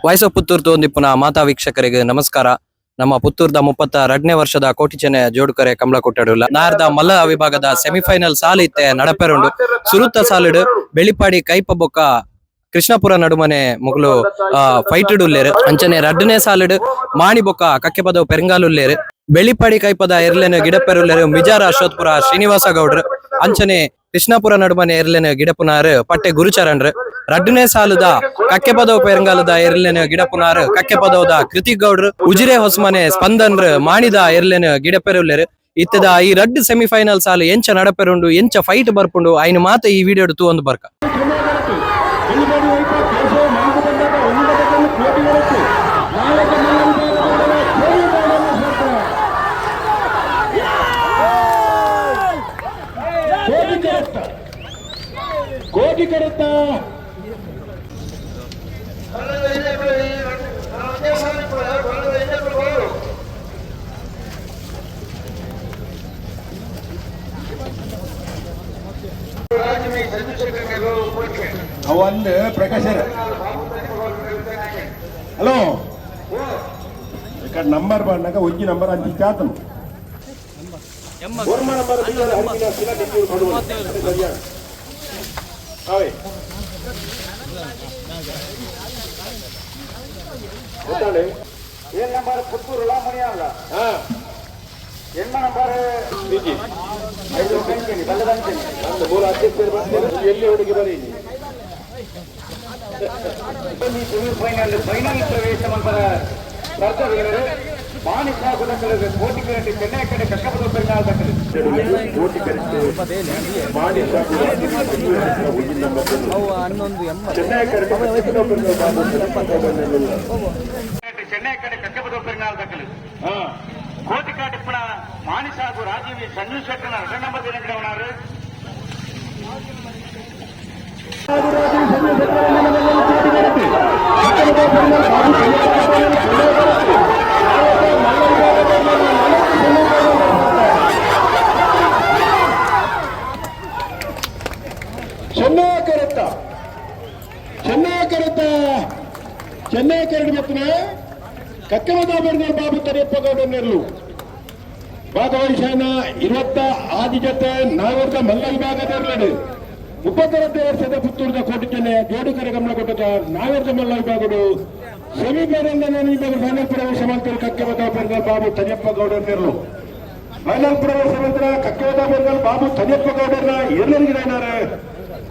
Voice of Puttur ತೋಂದಿಪ್ಪುನ ಮಾತಾ ವೀಕ್ಷಕರಿಗೆ ನಮಸ್ಕಾರ. ನಮ್ಮ ಪುತ್ತೂರ್ದ 32ನೇ ವರ್ಷದ ಕೋಟಿ ಚೆನ್ನಯ ಜೋಡುಕರೆ ಕಮಲ ಕೊಟ್ಟಡುಲ್ಲ ನಾರ್ದ ಮಲ್ಲ ವಿಭಾಗದ ಸೆಮಿಫೈನಲ್ ಸಾಲಿತ್ತೆ ನಡಪೆರುಂಡು ಸುರುತ್ತ ಸಾಲಿಡು ಬೆಳಿಪಾಡಿ ಕೈಪ ಬೊಕ್ಕ ಕೃಷ್ಣಪುರ ನಡುಮನೆ ಮುಗಲು ಫೈಟ್ ಉಲ್ಲೇರು ಅಂಚನೆ 2ನೇ ಸಾಲಿಡು ಮಾಣಿ ಬೊಕ್ಕ ಕಕ್ಕೆ ಪದವು ಪೆರಂಗಾಲುಲ್ಲೇರು ಬೆಳಿಪಾಡಿ ಕೈಪದ ಎರ್ಲೆನು ಗಿಡಪೆರುಲ್ಲೇರು ಮಿಜಾರ ಅಶ್ವತ್ಪುರ ಶ್ರೀನಿವಾಸ ಗೌಡ್ರು ಅಂಚನೆ ಕೃಷ್ಣಪುರ ನಡುಮನೆ ಎರ್ಲೆನು ಗಿಡಪುನಾರು ಪಟ್ಟೆ ಗುರುಚರಣ್ರು 2ನೇ ಸಾಲದ ಕಕ್ಕೆ ಪದವು ಪೆರಂಗಾಲದ ಎರ್ಲೆನು ಗಿಡಪುನಾರು ಕಕ್ಕೆ ಪದವದ ಕೃತಿಕ್ ಗೌಡ್ರು ಉಜಿರೆ ಹೊಸಮನೆ ಸ್ಪಂದನ್ರು ಮಾಣಿದ ಎರ್ಲೆನು ಗಿಡಪೆರುಲ್ಲೇರು ಇತ್ತದ ಈ 2 ಸೆಮಿಫೈನಲ್ ಸಾಲು ಎಂಚ ನಡಪೆರುಂಡು ಎಂಚ ಫೈಟ್ ಬರ್ಪುಂಡು ಐನು ಮಾತ ಈ ವಿಡಿಯೋ ತೂ ಒಂದು ಬರ್ಕ ಕೋಟಿ ಕರುತ್ತಾ ಅವನ್ನ ಪ್ರಕಾಶ್ ಹಲೋ ఇక్కడ నంబర్ పడినాక వచ్చి నంబర్ అంత చేతను ಏನ್ ನಂಬರ್ ಪುತ್ತೂರು ಮಣಿಯಲ್ಲ ಎಣ್ಣ ನಂಬರ್ ನಂದು ಮೂಲ ಅಧ್ಯಕ್ಷರು ಎಲ್ಲಿ ಹುಡುಗಿ ಬರೀ ಸೆಮಿಫೈನಲ್ ಫೈನಲ್ ಪ್ರವೇಶ ನಂತರ ಸ್ಪರ್ಧೆಗಳು ಮಾಣಿಕ ಗುಣಕರು ಕೋಟಿ ಕರೆಂಟ್ ಚೆನ್ನೈ ಕಡೆ ಕಕ್ಕಪದ ಪರಿಣಾಮ ಕೋಟಿ ಚೆನ್ನೈ ಕಡೆ ಕಕ್ಕಪದ ಪರಿಣಾಮ ದಕ್ಕಲು కోటికాటి ఇప్పుడు మానిసాగు రాజీవి సంజీవ్ శెట్టి 2 నంబర్ దినక్కడ ఉన్నారు. ಚೆನ್ನೈ ಕರಡು ಮತ್ತಿನ ಕಕ್ಕಮದಾಬರ್ಗರ್ ಬಾಬು ತರಿಯಪ್ಪ ಗೌಡರ್ನೆರ್ಲು ಭಾಗವಹಿಸನ 20 ಆದಿಜತೆ ನಾಗರದ ಮಲ್ಲ ವಿಭಾಗದೆರಡು 32 ವರ್ಷದ ಪುತ್ತೂರದ ಕೋಟಿ ಚೆನ್ನಯ ಜೋಡುಕರೆ ಗಮನ ಕೊಟ್ಟ ನಾಗರದ ಮಲ್ಲ ವಿಭಾಗಗಳು ಸೆಮಿಫೈನಲ್ ಫೈನಲ್ ಪ್ರವೇಶ ಮಾಡ್ತಾರೆ ಕಕ್ಕಮದಾಬರ್ಗರ್ ಬಾಬು ತರಿಯಪ್ಪ ಗೌಡರ್ನೆರ್ಲು ಫೈನಲ್ ಪ್ರವೇಶ ನಂತರ ಕಕ್ಕಮದಾಬರ್ಗರ್ ಬಾಬು ತರಿಯಪ್ಪ ಗೌಡರ್ನ ಎಲ್ಲರಿಗಿದ್ದಾರೆ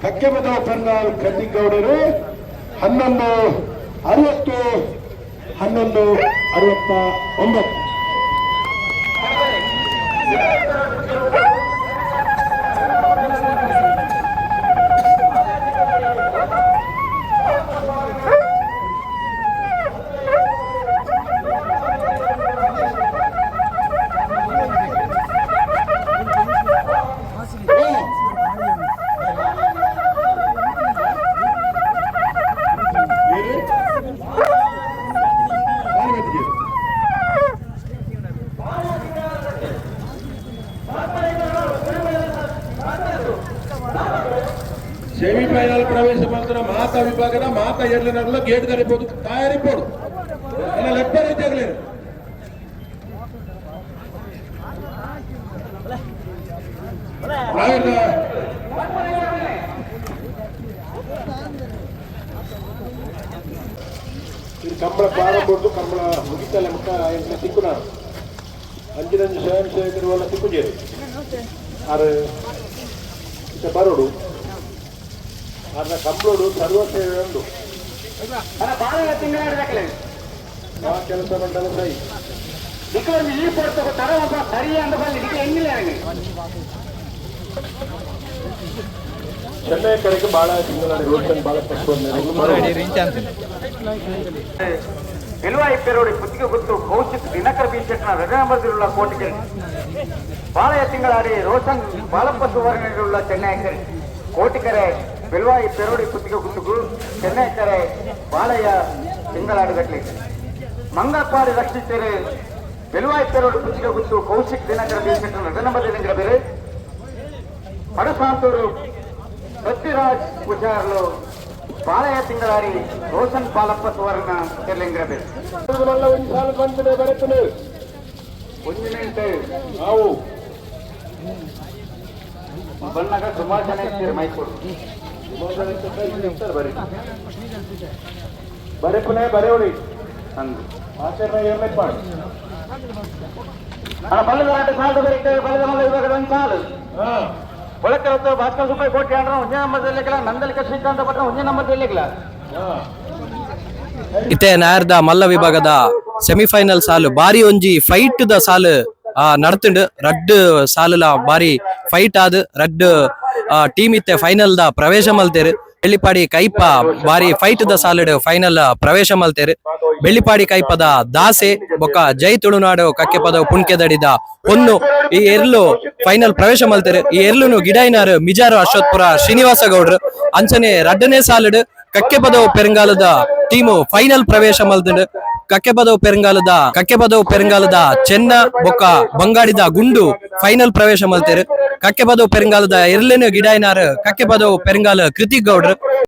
ಕಕ್ಕಮದಾಬರ್ಗರ್ ಕೃತಿಕ್ ಗೌಡರು 1169 ಸೆಮಿಫೈನಲ್ ಪ್ರವೇಶ ಮಾಡಿದ್ರೆ ಮಾತಾ ವಿಭಾಗದ ಮಾತಾ ಎರ್ಲಿನಲ್ಲ ಗೇಟ್ ಕರಿಬಹುದು ತಯಾರಿಪೋಡು ಎಲ್ಲ ಲೆಫ್ಟ್ ರೀತಿ ಆಗಲಿ ಇದು ಕಂಬಳ ಪ್ರಾರಂಭದ್ದು ಕಂಬಳ ಮುಗಿತಲ್ಲ ಮುಖ ಎಂಟು ಸಿಕ್ಕುನಾರು ಅಂಚಿನಂಜು ಸ್ವಯಂ ಸೇವಕರು ಎಲ್ಲ ಸಿಕ್ಕುಜೇರಿ ಆರು ಬರೋಡು ಅದನ್ನ ಕಂಬಳೋಡು ಸರ್ವಸೇವೆ ಉಂಟು ಕೆಲಸ ಮಂಡಲ ಸೈ ಈ ಪೊಡ್ತು ತರವಪ್ಪ ಸರಿ ಅಂತ ಬಂದು ಇದಕ್ಕೆ ಹೆಂಗಿಲ್ಲ ಚೆನ್ನೈ ಕಡೆಗೆ ಬಹಳ ತಿಂಗಳಾಡಿ ರೋಡ್ ಬಹಳ ಎಲ್ವಾಯಿ ಪೆರೋಡಿ ಕುತ್ತಿಗೆ ಗೊತ್ತು ಕೌಶಿಕ್ ದಿನಕರ ಬೀಚೆಟ್ನ 2 ನಂಬರ್ ಕೋಟಿಗೆ ಬಾಳೆಯ ತಿಂಗಳಾಡಿ ರೋಷನ್ ಬಾಳಪ್ಪ ಸುವರ್ಣ ಚೆನ್ನೈ ಕೋಟಿಕರೆ ಬೆಲ್ವಾಯಿ ಪೆರೋಡಿ ಕುತ್ತಿಗೆ ಗುತ್ತುಗು ಚೆನ್ನೈ ಕರೆ ಬಾಳೆಯ ತಿಂಗಳಾಡಿ ಗಟ್ಲಿ ಮಂಗಪಾಡಿ ರಕ್ಷಿಸಿದರೆ ಬೆಲ್ವಾಯಿ ಪೆರೋಡಿ ಕುತ್ತಿಗೆ ಗುತ್ತು ಕೌಶಿಕ್ ದಿನಕರ ಬೀಚೆಟ್ನ 2 ನಂಬರ್ ದಿನಕರ ಬೇರೆ పడసాంతూరు పృథ్వీరాజ్ పుజార్లు ಪಾಳೆಯ ತಿಂಗಳಾರಿ ರೋಷನ್ ಪಾಲಪ್ಪ ಸುವರ್ಣ ಕೆರ್ಲಿಂಗ್ರಬೇಕು ಒಂದು ಸಾಲ ಬಂದಿದೆ ಬರುತ್ತದೆ 1 ಮಿನಿಟ್ ನಾವು ಬಣ್ಣಗ ಸುಮಾರು ಜನ ಮೈಸೂರು ಬರೆಪುನೇ ಬರೆಯೋಳಿ ಅಂದು ಆಚರಣೆ ಏರ್ಲೆಟ್ ಮಾಡಿ ಬಲ್ಲದ ಆಟ ಸಾಲು ಬರೀತೇವೆ ಬಲ್ಲದ ಮಲ್ಲ ವಿಭಾಗದ ಒಂದು ಸಾಲು ಒಳಕ್ಕೆ ಭಾಸ್ಕರ್ ರೂಪಾಯಿ ಕೋಟಿ ಆಡ್ರ ಒಂದೇ ನಂಬರ್ ಇರ್ಲಿಕ್ಕಿಲ್ಲ ನಂದಲಿಕ ಶ್ರೀಕಾಂತ ಪಟ್ಟ ಒಂದೇ ನಂಬರ್ ಇರ್ಲಿಕ್ಕಿಲ್ಲ ಇತ್ತೆ ನಾಯರ್ದ ಮಲ್ಲ ವಿಭಾಗದ ಸೆಮಿಫೈನಲ್ ಸಾಲು ಬಾರಿ ಒಂಜಿ ಫೈಟ್ ದ ಸಾಲು ನಡ್ತುಂಡು ರಡ್ಡ್ ಸಾಲುಲ ಬಾರಿ ಫೈಟ್ ಆದ್ ರಡ್ಡ್ ಟೀಮ್ ಇತ್ತೆ ಫೈನಲ್ ದ ಪ್ರವೇಶ ಮಲ್ತೇರು ಬೆಳ್ಳಿಪಾಡಿ ಕೈಪ ಬಾರಿ ಫೈಟ್ ದ ಸಾಲುಡ್ ಫೈನಲ್ ಪ್ರವೇಶ ಮಲ್ತೇರು ಬೆಳ್ಳಿಪಾಡಿ ಕೈಪದ ದಾಸೆ ಬೊಕ್ಕ ಜೈ ತುಳುನಾಡು ಕಕ್ಕೆ ಪದ ಪುಣ್ಕೆದಡಿದ ಹೊನ್ನು ಈ ಎರ್ಲು ಫೈನಲ್ ಪ್ರವೇಶ ಮಲ್ತೇರು ಈ ಎರ್ಲುನು ಗಿಡೈನಾರು ಮಿಜಾರು ಅಶ್ವತ್ಪುರ ಶ್ರೀನಿವಾಸ ಗೌಡ್ರು ಅಂಚನೆ ರಡ್ಡನೇ ಸಾಲುಡ್ ಕಕ್ಕೆ ಪದವು ಪೆರಂಗಾಲದ ಟೀಮು ಫೈನಲ್ ಪ್ರವೇಶ ಮಲ್ತುಂಡು ಕಕ್ಕೆ ಪದವು ಪೆರಂಗಾಲದ ಚೆನ್ನ ಬೊಕ್ಕ ಬಂಗಾಡಿದ ಗುಂಡು ಫೈನಲ್ ಪ್ರವೇಶ ಮಲ್ತೇರು ಕಕ್ಕೆ ಪದವು ಪೆರಂಗಾಲದ ಎರ್ಲೆನು ಗಿಡೈನಾರು ಕಕ್ಕೆ ಪದವು ಪೆರಂಗಾಲ ಕೃತಿಕ್ ಗೌಡ್ರು